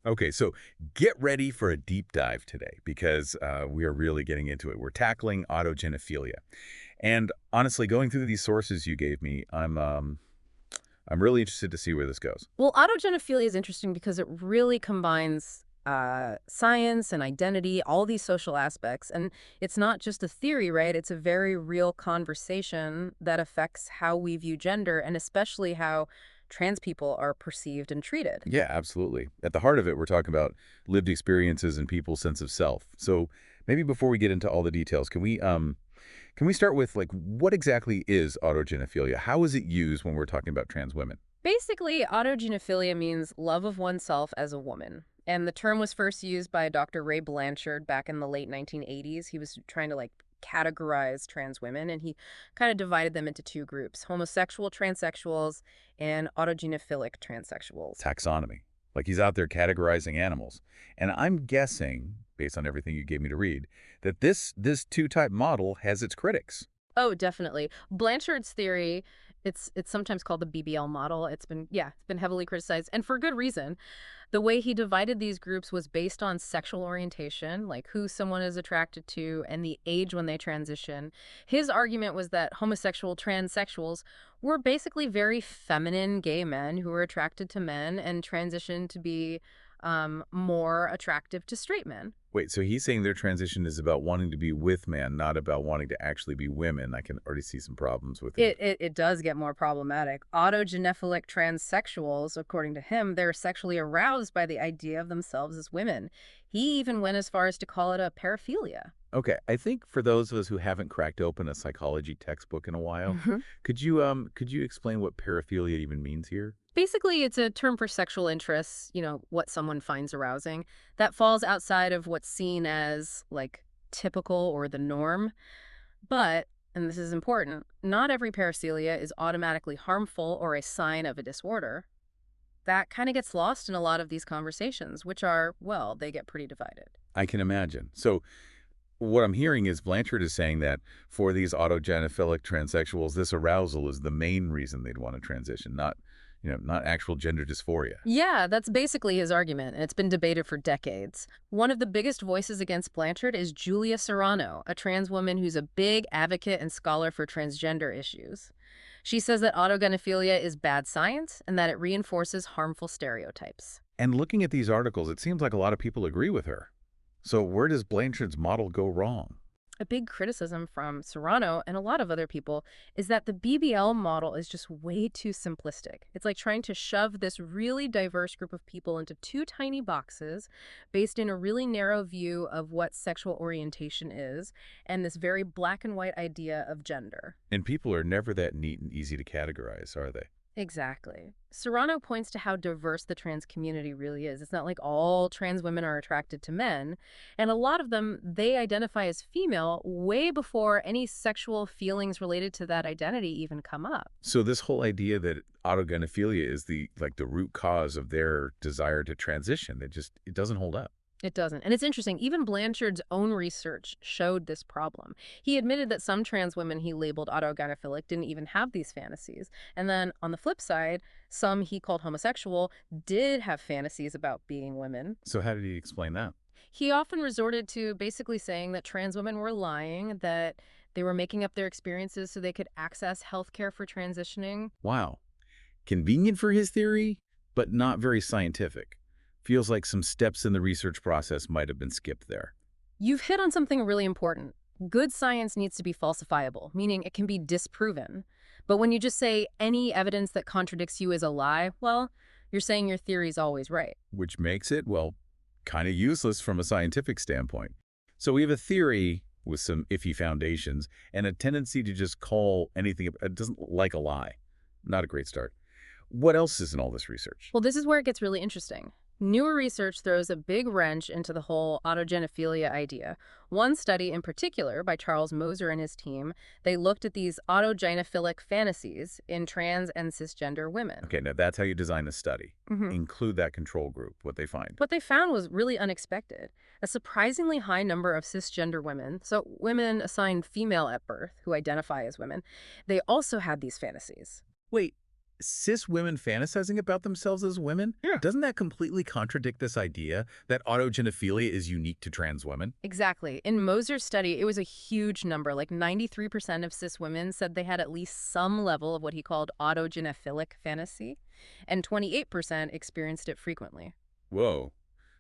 Okay, so get ready for a deep dive today because we are really getting into it. We're tackling autogynephilia. And honestly, going through these sources you gave me, I'm really interested to see where this goes. Well, autogynephilia is interesting because it really combines science and identity, all these social aspects. And it's not just a theory, right? It's a very real conversation that affects how we view gender and especially how trans people are perceived and treated. Yeah, absolutely. At the heart of it, we're talking about lived experiences and people's sense of self. So maybe before we get into all the details, can we start with like what exactly is autogynephilia? How is it used when we're talking about trans women? Basically, autogynephilia means love of oneself as a woman. And the term was first used by Dr. Ray Blanchard back in the late 1980s. He was trying to categorize trans women, and he kind of divided them into two groups: homosexual transsexuals and autogynephilic transsexuals. Taxonomy. Like he's out there categorizing animals. And I'm guessing, based on everything you gave me to read, that this two-type model has its critics. Oh, definitely. Blanchard's theory, it's sometimes called the BBL model. It's been heavily criticized, and for good reason. The way he divided these groups was based on sexual orientation, like who someone is attracted to and the age when they transition. His argument was that homosexual transsexuals were basically very feminine gay men who were attracted to men and transitioned to be more attractive to straight men. Wait, so he's saying their transition is about wanting to be with men, not about wanting to actually be women. I can already see some problems with him. It does get more problematic. Autogenephilic transsexuals, according to him, they're sexually aroused by the idea of themselves as women. He even went as far as to call it a paraphilia. Okay, I think for those of us who haven't cracked open a psychology textbook in a while, could you explain what paraphilia even means here? Basically, it's a term for sexual interests, what someone finds arousing, that falls outside of what's seen as, typical or the norm. But, and this is important, not every paraphilia is automatically harmful or a sign of a disorder. That kind of gets lost in a lot of these conversations, which are, well, they get pretty divided. I can imagine. So what I'm hearing is Blanchard is saying that for these autogenophilic transsexuals, this arousal is the main reason they'd want to transition, not actual gender dysphoria. Yeah, that's basically his argument, and it's been debated for decades. One of the biggest voices against Blanchard is Julia Serrano, a trans woman who's a big advocate and scholar for transgender issues. She says that autogynephilia is bad science and that it reinforces harmful stereotypes. And looking at these articles, it seems like a lot of people agree with her. So where does Blanchard's model go wrong? A big criticism from Serrano and a lot of other people is that the BBL model is just way too simplistic. It's like trying to shove this really diverse group of people into two tiny boxes based in a really narrow view of what sexual orientation is and this very black and white idea of gender. And people are never that neat and easy to categorize, are they? Exactly. Serrano points to how diverse the trans community really is. It's not like all trans women are attracted to men. And a lot of them, they identify as female way before any sexual feelings related to that identity even come up. So this whole idea that autogynephilia is the root cause of their desire to transition, it doesn't hold up. It doesn't. And it's interesting, even Blanchard's own research showed this problem. He admitted that some trans women he labeled autogynephilic didn't even have these fantasies. And then on the flip side, some he called homosexual did have fantasies about being women. So how did he explain that? He often resorted to basically saying that trans women were lying, that they were making up their experiences so they could access health care for transitioning. Wow. Convenient for his theory, but not very scientific. Feels like some steps in the research process might have been skipped there. You've hit on something really important. Good science needs to be falsifiable, meaning it can be disproven. But when you just say any evidence that contradicts you is a lie, well, you're saying your theory's always right. Which makes it, well, kind of useless from a scientific standpoint. So we have a theory with some iffy foundations and a tendency to just call anything, it doesn't like a lie. Not a great start. What else is in all this research? Well, this is where it gets really interesting. Newer research throws a big wrench into the whole autogynephilia idea. One study in particular by Charles Moser and his team, they looked at these autogynephilic fantasies in trans and cisgender women. Okay, now that's how you design a study. Mhm. Include that control group, what they find. What they found was really unexpected. A surprisingly high number of cisgender women, so women assigned female at birth who identify as women, they also had these fantasies. Wait, cis women fantasizing about themselves as women? Yeah. Doesn't that completely contradict this idea that autogynephilia is unique to trans women? Exactly. In Moser's study, it was a huge number. Like 93% of cis women said they had at least some level of what he called autogynephilic fantasy, and 28% experienced it frequently. Whoa.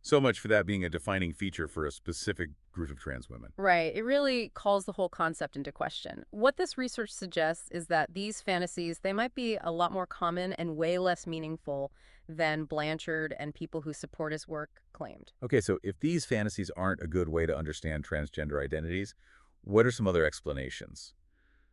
So much for that being a defining feature for a specific group of trans women. Right. It really calls the whole concept into question. What this research suggests is that these fantasies, they might be a lot more common and way less meaningful than Blanchard and people who support his work claimed. Okay, so if these fantasies aren't a good way to understand transgender identities, what are some other explanations?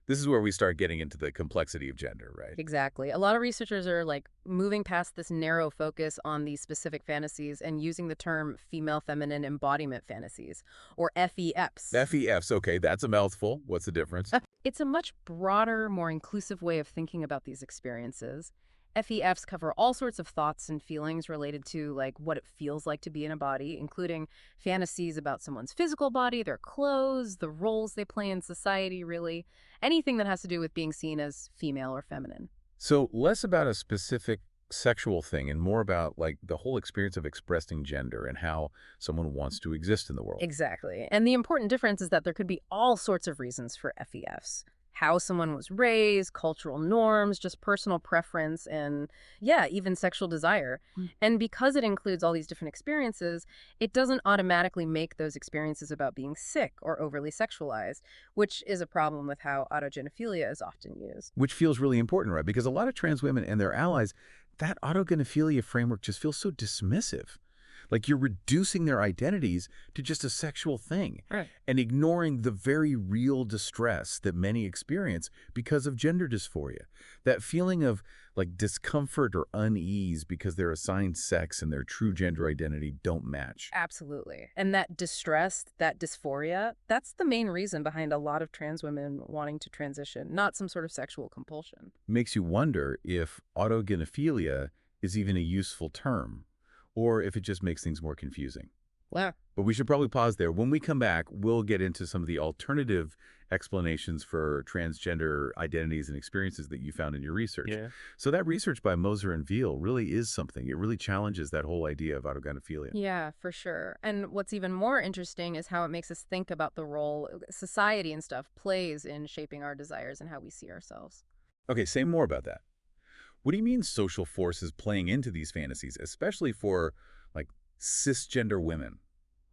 This is where we start getting into the complexity of gender, right? Exactly. A lot of researchers are like moving past this narrow focus on these specific fantasies and using the term female feminine embodiment fantasies, or FEFs. FEFs, okay, that's a mouthful. What's the difference? It's a much broader, more inclusive way of thinking about these experiences. FEFs cover all sorts of thoughts and feelings related to like what it feels like to be in a body, including fantasies about someone's physical body, their clothes, the roles they play in society, really. Anything that has to do with being seen as female or feminine. So less about a specific sexual thing and more about like the whole experience of expressing gender and how someone wants to exist in the world. Exactly. And the important difference is that there could be all sorts of reasons for FEFs. How someone was raised, cultural norms, just personal preference, and yeah, even sexual desire. And because it includes all these different experiences, it doesn't automatically make those experiences about being sick or overly sexualized, which is a problem with how autogynephilia is often used. Which feels really important, right? Because a lot of trans women and their allies, that autogynephilia framework just feels so dismissive. Like you're reducing their identities to just a sexual thing Right. and ignoring the very real distress that many experience because of gender dysphoria. That feeling of like discomfort or unease because their assigned sex and their true gender identity don't match. Absolutely. And that distress, that dysphoria, that's the main reason behind a lot of trans women wanting to transition, not some sort of sexual compulsion. Makes you wonder if autogynephilia is even a useful term, or if it just makes things more confusing. Wow. But we should probably pause there. When we come back, we'll get into some of the alternative explanations for transgender identities and experiences that you found in your research. Yeah. So that research by Moser and Veal really is something. It really challenges that whole idea of autogynephilia. Yeah, for sure. And what's even more interesting is how it makes us think about the role society and stuff plays in shaping our desires and how we see ourselves. Okay, say more about that. What do you mean social forces playing into these fantasies, especially for, like, cisgender women?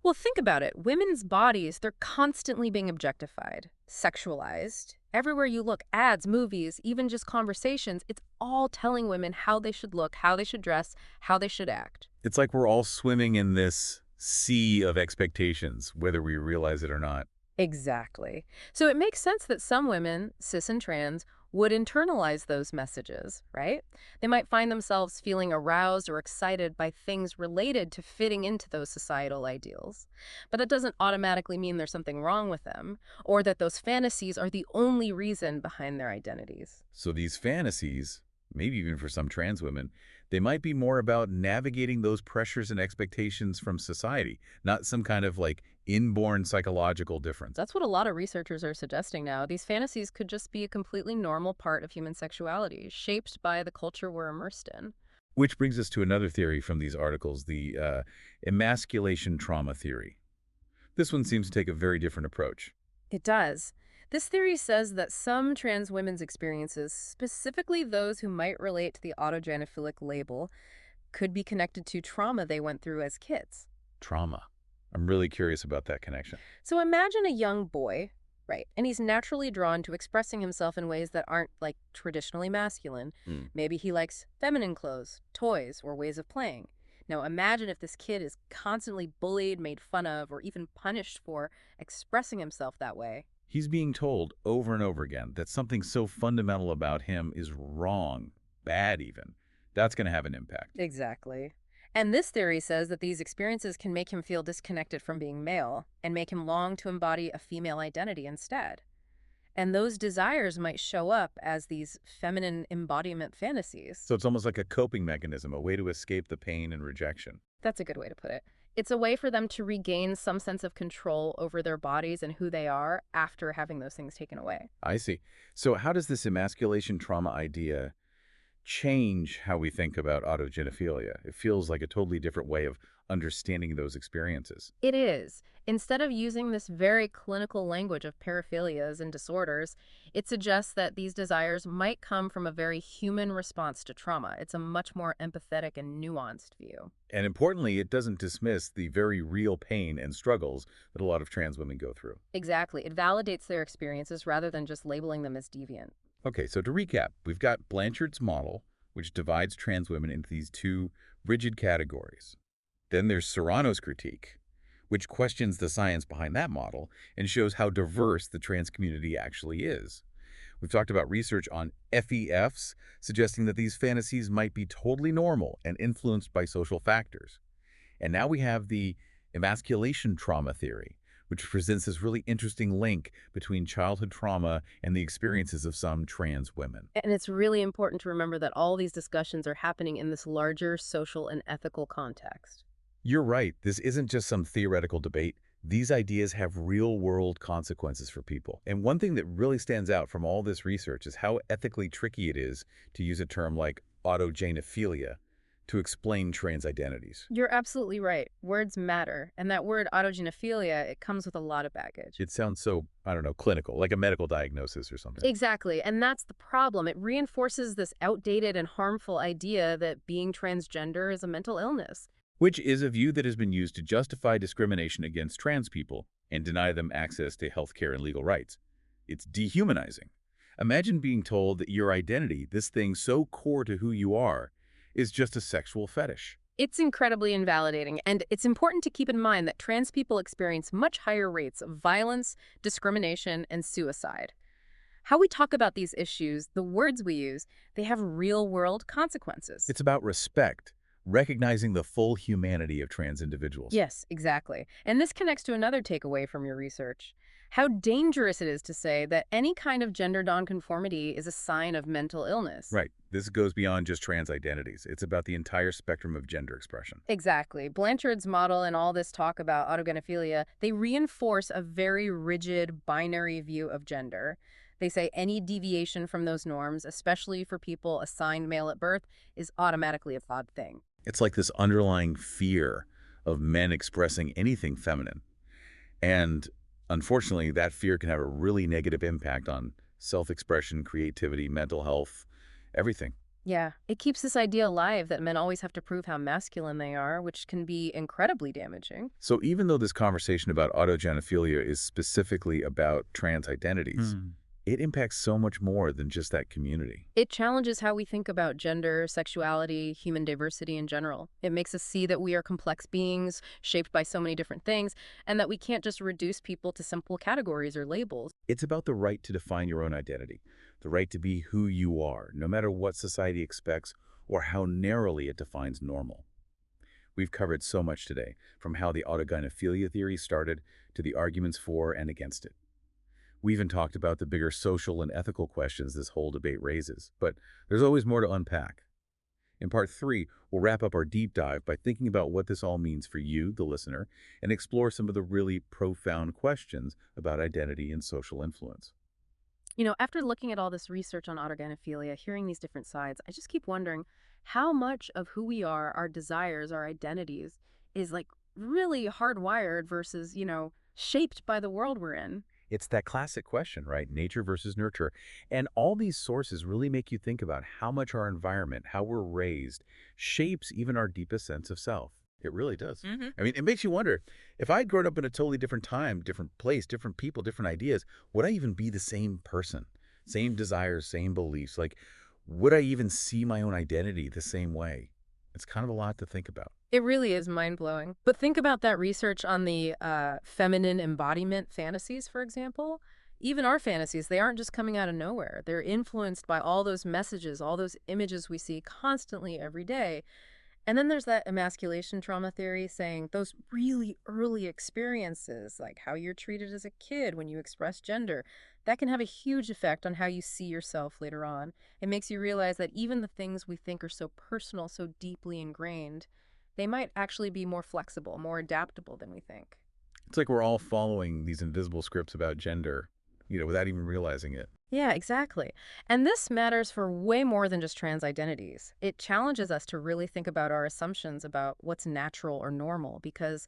Well, think about it. Women's bodies, they're constantly being objectified, sexualized. Everywhere you look, ads, movies, even just conversations, it's all telling women how they should look, how they should dress, how they should act. It's like we're all swimming in this sea of expectations, whether we realize it or not. Exactly. So it makes sense that some women, cis and trans, would internalize those messages, right? They might find themselves feeling aroused or excited by things related to fitting into those societal ideals. But that doesn't automatically mean there's something wrong with them, or that those fantasies are the only reason behind their identities. So these fantasies, maybe even for some trans women, they might be more about navigating those pressures and expectations from society, not some kind of like inborn psychological difference. That's what a lot of researchers are suggesting now. These fantasies could just be a completely normal part of human sexuality, shaped by the culture we're immersed in. Which brings us to another theory from these articles, the emasculation trauma theory. This one seems to take a very different approach. It does. This theory says that some trans women's experiences, specifically those who might relate to the autogynephilic label, could be connected to trauma they went through as kids. Trauma. I'm really curious about that connection. So imagine a young boy, right, and he's naturally drawn to expressing himself in ways that aren't, like, traditionally masculine. Maybe he likes feminine clothes, toys, or ways of playing. Now imagine if this kid is constantly bullied, made fun of, or even punished for expressing himself that way. He's being told over and over again that something so fundamental about him is wrong, bad even. That's going to have an impact. Exactly. And this theory says that these experiences can make him feel disconnected from being male and make him long to embody a female identity instead. And those desires might show up as these feminine embodiment fantasies. So it's almost like a coping mechanism, a way to escape the pain and rejection. That's a good way to put it. It's a way for them to regain some sense of control over their bodies and who they are after having those things taken away. I see. So how does this emasculation trauma idea change how we think about autogynephilia. It feels like a totally different way of understanding those experiences. It is. Instead of using this very clinical language of paraphilias and disorders, it suggests that these desires might come from a very human response to trauma. It's a much more empathetic and nuanced view. And importantly, it doesn't dismiss the very real pain and struggles that a lot of trans women go through. Exactly. It validates their experiences rather than just labeling them as deviant. Okay, so to recap, we've got Blanchard's model, which divides trans women into these two rigid categories. Then there's Serrano's critique, which questions the science behind that model and shows how diverse the trans community actually is. We've talked about research on FEFs, suggesting that these fantasies might be totally normal and influenced by social factors. And now we have the emasculation trauma theory, which presents this really interesting link between childhood trauma and the experiences of some trans women. And it's really important to remember that all these discussions are happening in this larger social and ethical context. You're right, this isn't just some theoretical debate. These ideas have real-world consequences for people. And one thing that really stands out from all this research is how ethically tricky it is to use a term like autogynephilia to explain trans identities. You're absolutely right. Words matter. And that word autogynephilia, it comes with a lot of baggage. It sounds so, I don't know, clinical, like a medical diagnosis or something. Exactly. And that's the problem. It reinforces this outdated and harmful idea that being transgender is a mental illness. Which is a view that has been used to justify discrimination against trans people and deny them access to healthcare and legal rights. It's dehumanizing. Imagine being told that your identity, this thing so core to who you are, is just a sexual fetish. It's incredibly invalidating, and it's important to keep in mind that trans people experience much higher rates of violence, discrimination, and suicide. How we talk about these issues, the words we use, they have real-world consequences. It's about respect, recognizing the full humanity of trans individuals. Yes, exactly. And this connects to another takeaway from your research. How dangerous it is to say that any kind of gender nonconformity is a sign of mental illness. Right. This goes beyond just trans identities. It's about the entire spectrum of gender expression. Exactly. Blanchard's model and all this talk about autogynephilia, they reinforce a very rigid binary view of gender. They say any deviation from those norms, especially for people assigned male at birth, is automatically a bad thing. It's like this underlying fear of men expressing anything feminine. And unfortunately, that fear can have a really negative impact on self-expression, creativity, mental health, everything. Yeah, it keeps this idea alive that men always have to prove how masculine they are, which can be incredibly damaging. So even though this conversation about autogynephilia is specifically about trans identities, it impacts so much more than just that community. It challenges how we think about gender, sexuality, human diversity in general. It makes us see that we are complex beings shaped by so many different things, and that we can't just reduce people to simple categories or labels. It's about the right to define your own identity, the right to be who you are, no matter what society expects or how narrowly it defines normal. We've covered so much today, from how the autogynephilia theory started to the arguments for and against it. We even talked about the bigger social and ethical questions this whole debate raises, but there's always more to unpack. In part 3, we'll wrap up our deep dive by thinking about what this all means for you, the listener, and explore some of the really profound questions about identity and social influence. You know, after looking at all this research on autogynephilia, hearing these different sides, I just keep wondering how much of who we are, our desires, our identities, is like really hardwired versus, shaped by the world we're in. It's that classic question, right? Nature versus nurture. And all these sources really make you think about how much our environment, how we're raised, shapes even our deepest sense of self. It really does. I mean, it makes you wonder, if I'd grown up in a totally different time, different place, different people, different ideas, would I even be the same person? Same desires, same beliefs? Like, would I even see my own identity the same way? It's kind of a lot to think about. It really is mind-blowing. But think about that research on the feminine embodiment fantasies, for example. Even our fantasies, they aren't just coming out of nowhere. They're influenced by all those messages, all those images we see constantly every day. And then there's that emasculation trauma theory saying those really early experiences, like how you're treated as a kid when you express gender, that can have a huge effect on how you see yourself later on. It makes you realize that even the things we think are so personal, so deeply ingrained, they might actually be more flexible, more adaptable than we think. It's like we're all following these invisible scripts about gender, without even realizing it. Yeah, exactly. And this matters for way more than just trans identities. It challenges us to really think about our assumptions about what's natural or normal because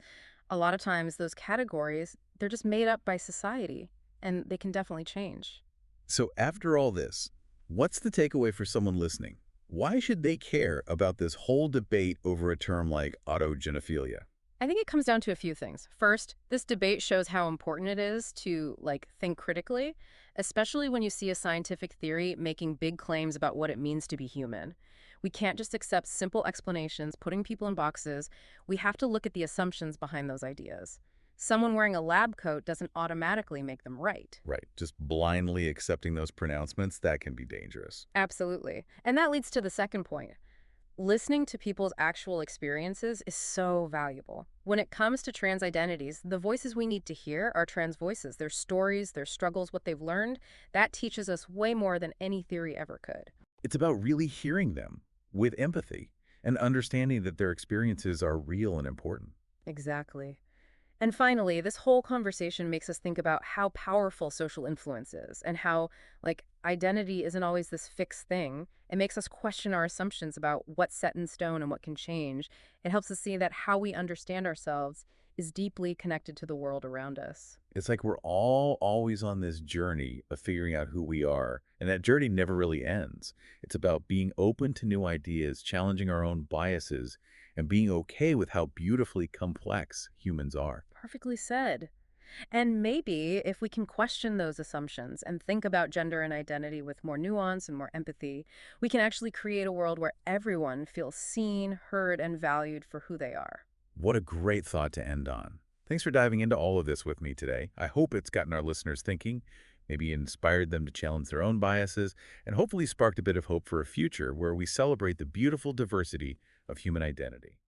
a lot of times those categories, they're just made up by society and they can definitely change. So after all this, what's the takeaway for someone listening? Why should they care about this whole debate over a term like autogynephilia? I think it comes down to a few things. First, this debate shows how important it is to think critically, especially when you see a scientific theory making big claims about what it means to be human. We can't just accept simple explanations, putting people in boxes. We have to look at the assumptions behind those ideas. Someone wearing a lab coat doesn't automatically make them right. Right, just blindly accepting those pronouncements, that can be dangerous. Absolutely. And that leads to the second point. Listening to people's actual experiences is so valuable. When it comes to trans identities, the voices we need to hear are trans voices, their stories, their struggles, what they've learned. That teaches us way more than any theory ever could. It's about really hearing them with empathy and understanding that their experiences are real and important. Exactly. And finally, this whole conversation makes us think about how powerful social influence is and how, identity isn't always this fixed thing. It makes us question our assumptions about what's set in stone and what can change. It helps us see that how we understand ourselves is deeply connected to the world around us. It's like we're all always on this journey of figuring out who we are, and that journey never really ends. It's about being open to new ideas, challenging our own biases, and being okay with how beautifully complex humans are. Perfectly said. And maybe if we can question those assumptions and think about gender and identity with more nuance and more empathy, we can actually create a world where everyone feels seen, heard, and valued for who they are. What a great thought to end on. Thanks for diving into all of this with me today. I hope it's gotten our listeners thinking, maybe inspired them to challenge their own biases, and hopefully sparked a bit of hope for a future where we celebrate the beautiful diversity of human identity.